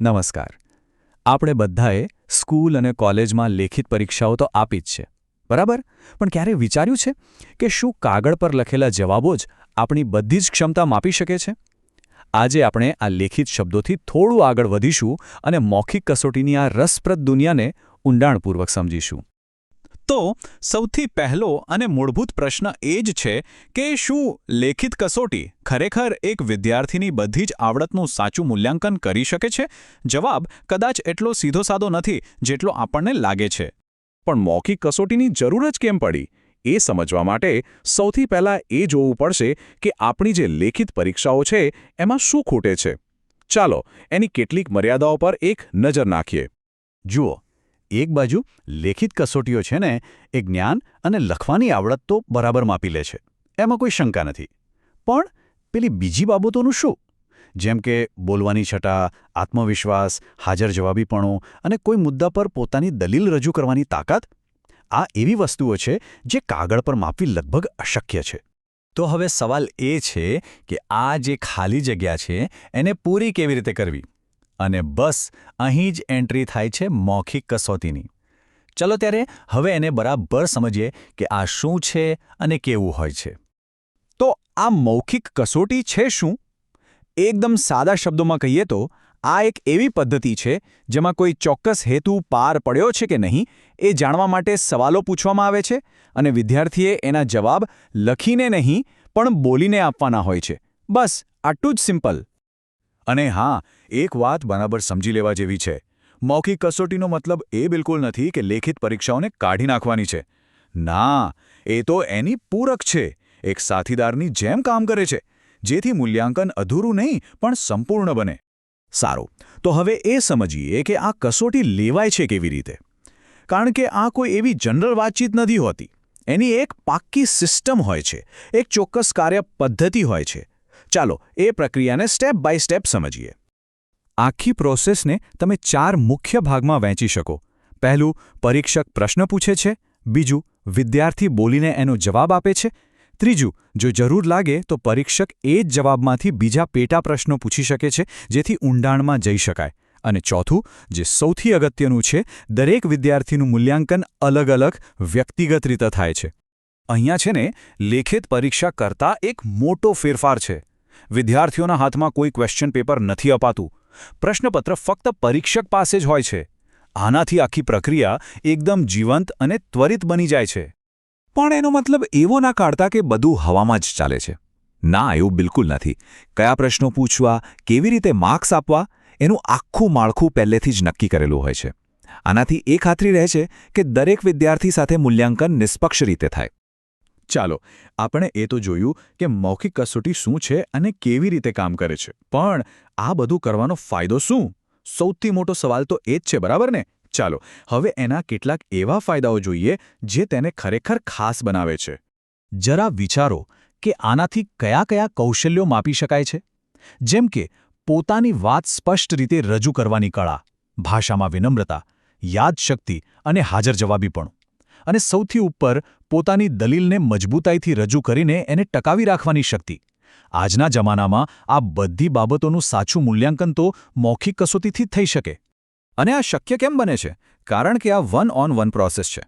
નમસ્કાર. આપણે બધાએ સ્કૂલ અને કોલેજમાં લેખિત પરીક્ષાઓ તો આપી જ છે, બરાબર? પણ ક્યારે વિચાર્યું છે કે શું કાગળ પર લખેલા જવાબો જ આપણી બધી જ ક્ષમતા માપી શકે છે? આજે આપણે આ લેખિત શબ્દોથી થોડું આગળ વધીશું અને મૌખિક કસોટીની આ રસપ્રદ દુનિયાને ઊંડાણપૂર્વક સમજીશું. તો સૌથી પહેલો અને મૂળભૂત પ્રશ્ન એ જ છે કે શું લેખિત કસોટી ખરેખર એક વિદ્યાર્થીની બધી જ આવડતનું સાચું મૂલ્યાંકન કરી શકે છે? જવાબ કદાચ એટલો સીધો-સાદો નથી જેટલો આપણને લાગે છે. પણ મૌખિક કસોટીની જરૂર જ કેમ પડી? એ સમજવા માટે સૌથી પહેલાં એ જોવું પડશે કે આપણી જે લેખિત પરીક્ષાઓ છે એમાં શું ખૂટે છે. ચાલો એની કેટલીક મર્યાદાઓ પર એક નજર નાખીએ. જુઓ, એક બાજુ લેખિત કસોટીઓ છે ને એ જ્ઞાન અને લખવાની આવડત તો બરાબર માપી લે છે, એમાં કોઈ શંકા નથી. પણ પેલી બીજી બાબતોનું શું? જેમ કે બોલવાની છટા, આત્મવિશ્વાસ, હાજર જવાબીપણું અને કોઈ મુદ્દા પર પોતાની દલીલ રજૂ કરવાની તાકાત. આ એવી વસ્તુઓ છે જે કાગળ પર માપવી લગભગ અશક્ય છે. તો હવે સવાલ એ છે કે આ જે ખાલી જગ્યા છે એને પૂરી કેવી રીતે કરવી? અને બસ અહીં જ એન્ટ્રી થાય છે મૌખિક કસોટીની. ચલો ત્યારે હવે એને બરાબર સમજીએ કે આ શું છે અને કેવું હોય છે. તો આ મૌખિક કસોટી છે શું? એકદમ સાદા શબ્દોમાં કહીએ તો આ એક એવી પદ્ધતિ છે જેમાં કોઈ ચોક્કસ હેતુ પાર પડ્યો છે કે નહીં એ જાણવા માટે સવાલો પૂછવામાં આવે છે અને વિદ્યાર્થીએ એના જવાબ લખીને નહીં પણ બોલીને આપવાના હોય છે. બસ આટલું જ સિમ્પલ. અને હા, એક વાત બરાબર સમજી લેવા જેવી છે. મૌખિક કસોટીનો મતલબ એ બિલકુલ નથી કે લેખિત પરીક્ષાઓને કાઢી નાખવાની છે. ના, એ તો એની પૂરક છે, એક સાથીદારની જેમ કામ કરે છે, જેથી મૂલ્યાંકન અધૂરું નહીં પણ સંપૂર્ણ બને. સારું, તો હવે એ સમજીએ કે આ કસોટી લેવાય છે કેવી રીતે. કારણ કે આ કોઈ એવી જનરલ વાતચીત નથી હોતી. એની એક પાક્કી સિસ્ટમ હોય છે, એક ચોક્કસ કાર્ય પદ્ધતિ હોય છે. ચાલો એ પ્રક્રિયાને સ્ટેપ બાય સ્ટેપ સમજીએ. આખી પ્રોસેસને તમે 4 મુખ્ય ભાગમાં વહેંચી શકો. પહેલું, પરીક્ષક પ્રશ્ન પૂછે છે. બીજું, વિદ્યાર્થી બોલીને એનો જવાબ આપે છે. ત્રીજું, જો જરૂર લાગે તો પરીક્ષક એ જ જવાબમાંથી બીજા પેટા પ્રશ્નો પૂછી શકે છે જેથી ઊંડાણમાં જઈ શકાય. અને ચોથું, જે સૌથી અગત્યનું છે, દરેક વિદ્યાર્થીનું મૂલ્યાંકન અલગ-અલગ વ્યક્તિગત રીતે થાય છે. અહીંયા છે ને લેખિત પરીક્ષા કરતાં એક મોટો ફેરફાર છે. વિદ્યાર્થીઓના હાથમાં કોઈ ક્વેશ્ચન પેપર નથી અપાતું. પ્રશ્નપત્ર ફક્ત પરીક્ષક પાસે જ હોય છે. આનાથી આખી પ્રક્રિયા એકદમ જીવંત અને ત્વરિત બની જાય છે. પણ એનો મતલબ એવો ના કાઢતા કે બધું હવામાં જ ચાલે છે. ના, એવું બિલકુલ નથી. કયા પ્રશ્નો પૂછવા, કેવી રીતે માર્ક્સ આપવા, એનું આખું માળખું પહેલેથી જ નક્કી કરેલું હોય છે. આનાથી એ ખાતરી રહે છે કે દરેક વિદ્યાર્થી સાથે મૂલ્યાંકન નિષ્પક્ષ રીતે થાય. ચાલો, આપણે એ તો જોયું કે મૌખિક કસોટી શું છે અને કેવી રીતે કામ કરે છે. પણ આ બધું કરવાનો ફાયદો શું? સૌથી મોટો સવાલ તો એ જ છે, બરાબર ને? ચાલો, હવે એના કેટલાક એવા ફાયદાઓ જોઈએ જે તેને ખરેખર ખાસ બનાવે છે. જરા વિચારો કે આનાથી કયા-કયા કૌશલ્યો માપી શકાય છે. જેમ કે પોતાની વાત સ્પષ્ટ રીતે રજૂ કરવાની કળા, ભાષામાં વિનમ્રતા, યાદશક્તિ અને હાજર જવાબીપણું. અને સૌથી ઉપર પોતાની દલીલને મજબૂતાઈથી રજૂ કરીને એને ટકાવી રાખવાની શક્તિ. આજના જમાનામાં આ બધી બાબતોનું સાચું મૂલ્યાંકન તો મૌખિક કસોટીથી જ થઈ શકે. અને આ શક્ય કેમ બને છે? કારણ કે આ વન-ઓન-વન પ્રોસેસ છે.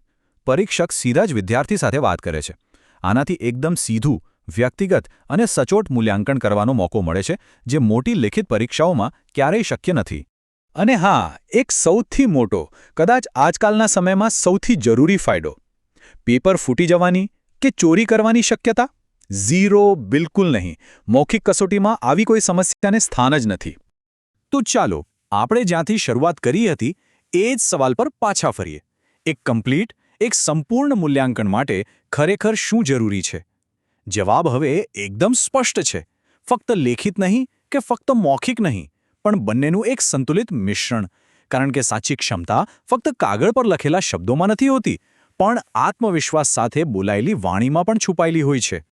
પરીક્ષક સીધા જ વિદ્યાર્થી સાથે વાત કરે છે. આનાથી એકદમ સીધું, વ્યક્તિગત અને સચોટ મૂલ્યાંકન કરવાનો મોકો મળે છે, જે મોટી લેખિત પરીક્ષાઓમાં ક્યારેય શક્ય નથી. અને હા, એક સૌથી મોટો, કદાચ આજકાલના સમયમાં સૌથી જરૂરી ફાયદો, પેપર ફૂટી જવાની કે ચોરી કરવાની શક્યતા? ઝીરો, બિલકુલ નહીં. મૌખિક કસોટીમાં આવી કોઈ સમસ્યાને સ્થાન જ નથી. તો ચાલો, આપણે જ્યાંથી શરૂઆત કરી હતી એ જ સવાલ પર પાછા ફરીએ. એક કમ્પ્લીટ, એક સંપૂર્ણ મૂલ્યાંકન માટે ખરેખર શું જરૂરી છે? જવાબ હવે એકદમ સ્પષ્ટ છે. ફક્ત લેખિત નહીં કે ફક્ત મૌખિક નહીં, પણ બંનેનું એક સંતુલિત મિશ્રણ. કારણ કે સાચી ક્ષમતા ફક્ત કાગળ પર લખેલા શબ્દોમાં નથી હોતી, પણ આત્મવિશ્વાસ સાથે બોલાયેલી વાણીમાં પણ છુપાયેલી હોય છે.